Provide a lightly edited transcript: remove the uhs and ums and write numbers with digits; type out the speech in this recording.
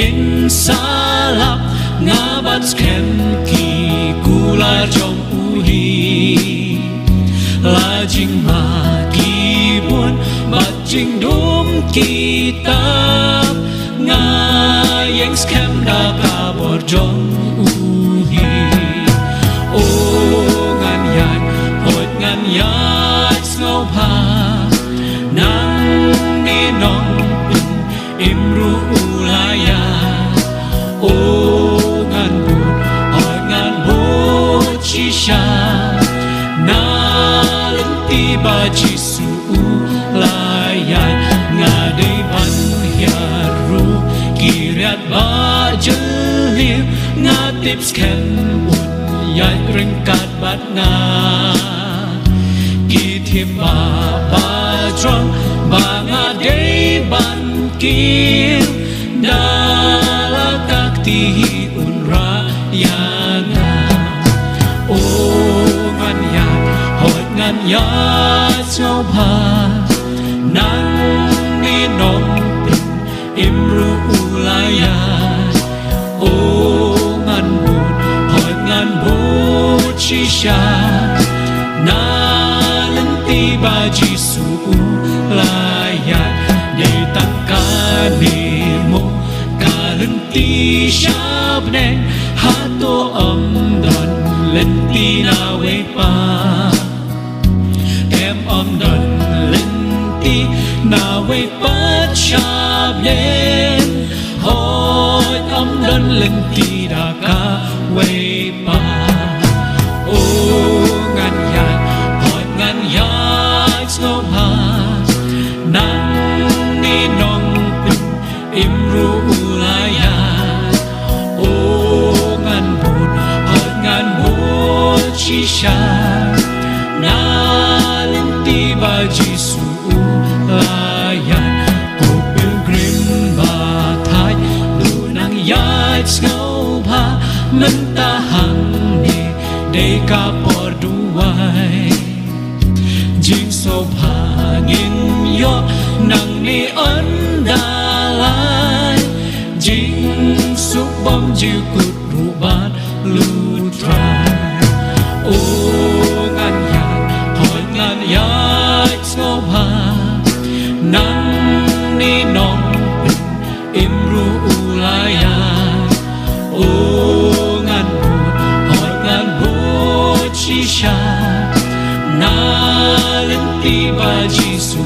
in salap ngabat skem ki kula jong uhi lajing maki buồn bajing dum kitab ngayeng skem da kabor jong uhi o ngan yan hot ngan yan snow pa nang ni nong pin imru ulaya o ngan bun hot ngan bot shisha na lenti ba jisu ulaya ngade ban hiaru kirat ba jelir ngatip skem un yai ringkat bat nga kitip ba ba trong ba ngade ban kir dalakak tihi unra yana o ngan ya hot ngan ya snow pa nang ni nong pin imru ulaya o ngan bun hot ngan bot shisha na lenti ba jisu ulaya dei tangkani mo kalenti shabnen hato don lenti na we pa em don lenti na we pa shabnen hoi don lenti da ka we pa o ngan ya hoi ngan ya snow pa nang ni nong pin imru ulaya o ngan bun hoi ngan bot shisha na lenti ba jisu ulaya ko pilgrim ba thai lu nang yai snow pa mentahang ni de ka por duai jing so hangin yo nang ni andalai jing suk bom jiu kut rubat lu trai o ngan ya hoi ngan ya snow pa nang ni nong pin imru ulaya o ngan bot hoi ngan bot shisha na lenti ba jisu